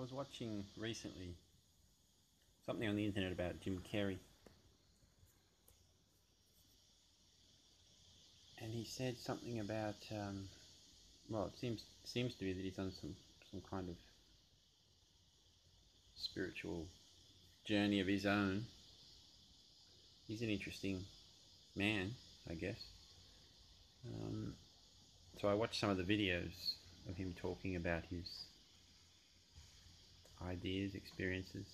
I was watching recently something on the internet about Jim Carrey, and he said something about well, it seems to be that he's on some kind of spiritual journey of his own. He's an interesting man, I guess. So I watched some of the videos of him talking about his ideas, experiences,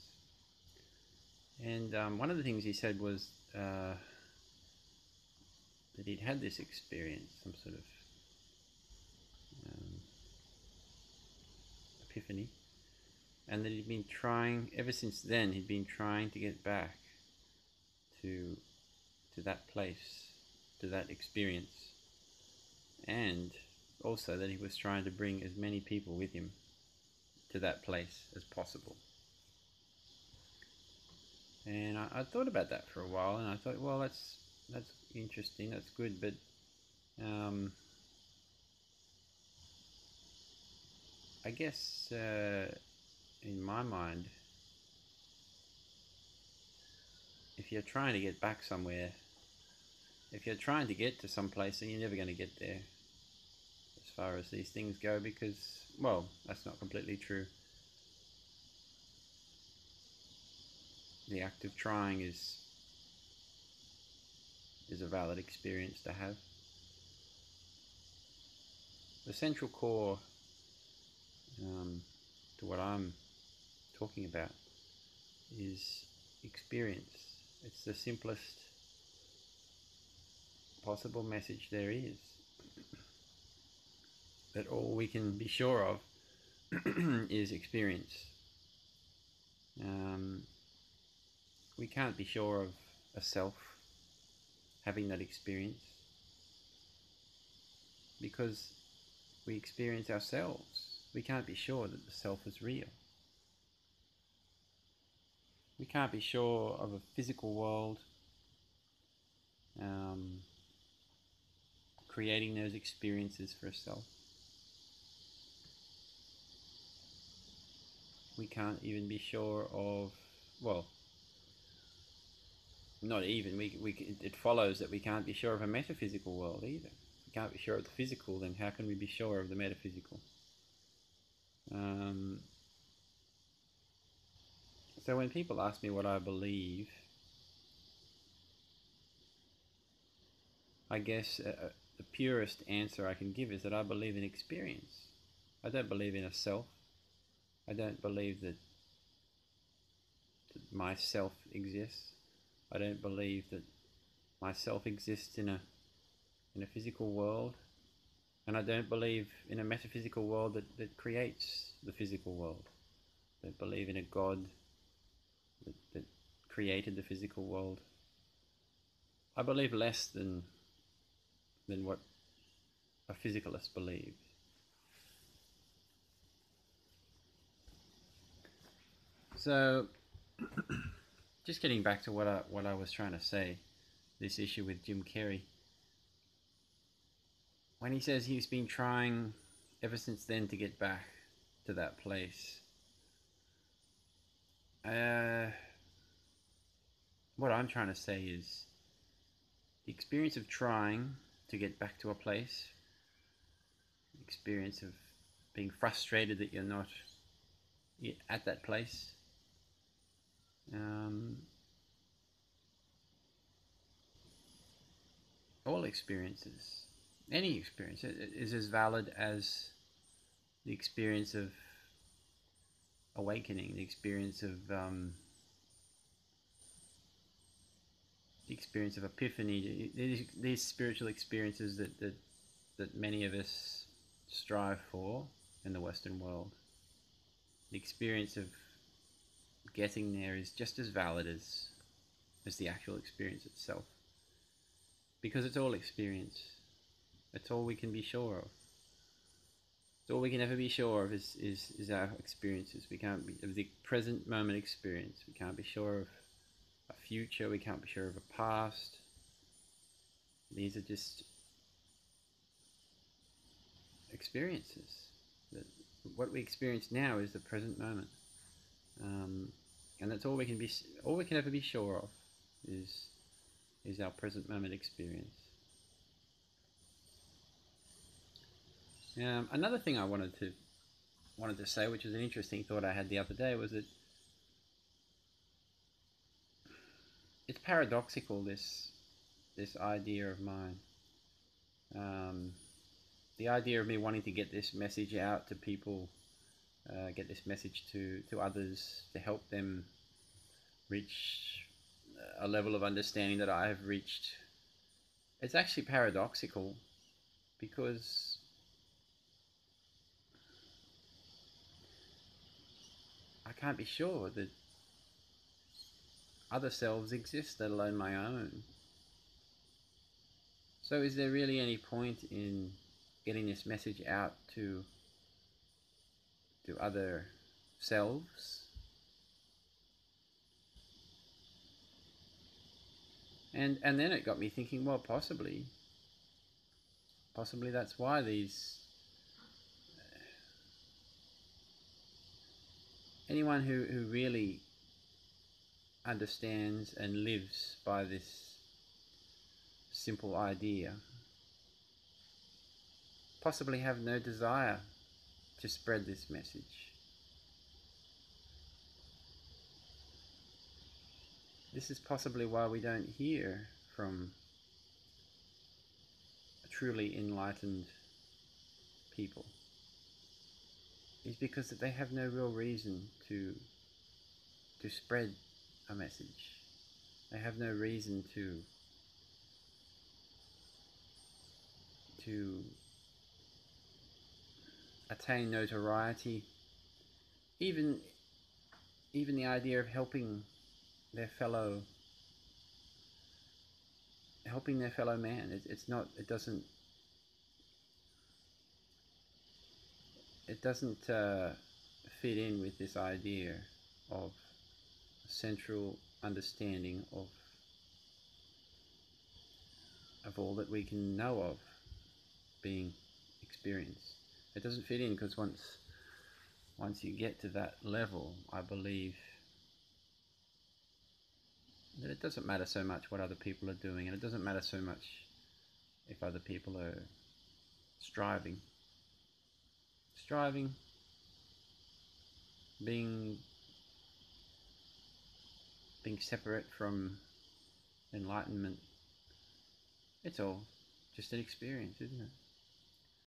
and one of the things he said was that he'd had this experience, some sort of um, epiphany, and that he'd been trying ever since then. He'd been trying to get back to that place, to that experience, and also that he was trying to bring as many people with him to that place as possible. And I thought about that for a while, and I thought, well, that's interesting, that's good, but I guess in my mind, if you're trying to get back somewhere, if you're trying to get to some place, then you're never going to get there as far as these things go, because, well, that's not completely true. The act of trying is a valid experience to have. The central core to what I'm talking about is experience. It's the simplest possible message there is. That all we can be sure of is experience. We can't be sure of a self having that experience because we experience ourselves. We can't be sure that the self is real. We can't be sure of a physical world creating those experiences for a self. We can't even be sure of, well, not even, it follows that we can't be sure of a metaphysical world either. If we can't be sure of the physical, then how can we be sure of the metaphysical? So when people ask me what I believe, I guess the purest answer I can give is that I believe in experience. I don't believe in a self. I don't believe that myself exists. I don't believe that myself exists in a physical world, and I don't believe in a metaphysical world that creates the physical world. I don't believe in a God that created the physical world. I believe less than what a physicalist believes. So, just getting back to what I was trying to say, this issue with Jim Carrey. When he says he's been trying ever since then to get back to that place, what I'm trying to say is the experience of trying to get back to a place, the experience of being frustrated that you're not at that place, all experiences, any experience is as valid as the experience of awakening, the experience of epiphany, these spiritual experiences that many of us strive for in the Western world. The experience of getting there is just as valid as the actual experience itself, because it's all experience. It's all we can be sure of. It's all we can ever be sure of is our experiences. We can't be of the present moment experience. We can't be sure of a future. We can't be sure of a past. These are just experiences. What we experience now is the present moment. um, and that's all we can ever be sure of is our present moment experience. Another thing I wanted to say, which was an interesting thought I had the other day, was that it's paradoxical, this idea of mine. Um, the idea of me wanting to get this message out to people, get this message to others, to help them reach a level of understanding that I have reached. It's actually paradoxical because I can't be sure that other selves exist, let alone my own. So is there really any point in getting this message out to other selves? And then it got me thinking, well, possibly that's why these anyone who really understands and lives by this simple idea possibly have no desire to spread this message. This is possibly why we don't hear from truly enlightened people, is because that they have no real reason to spread a message. They have no reason to attain notoriety, even the idea of helping their fellow man. It's not. It doesn't fit in with this idea of central understanding of all that we can know of being experienced. It doesn't fit in because once you get to that level, I believe that it doesn't matter so much what other people are doing, and it doesn't matter so much if other people are striving, being separate from enlightenment. It's all just an experience, isn't it?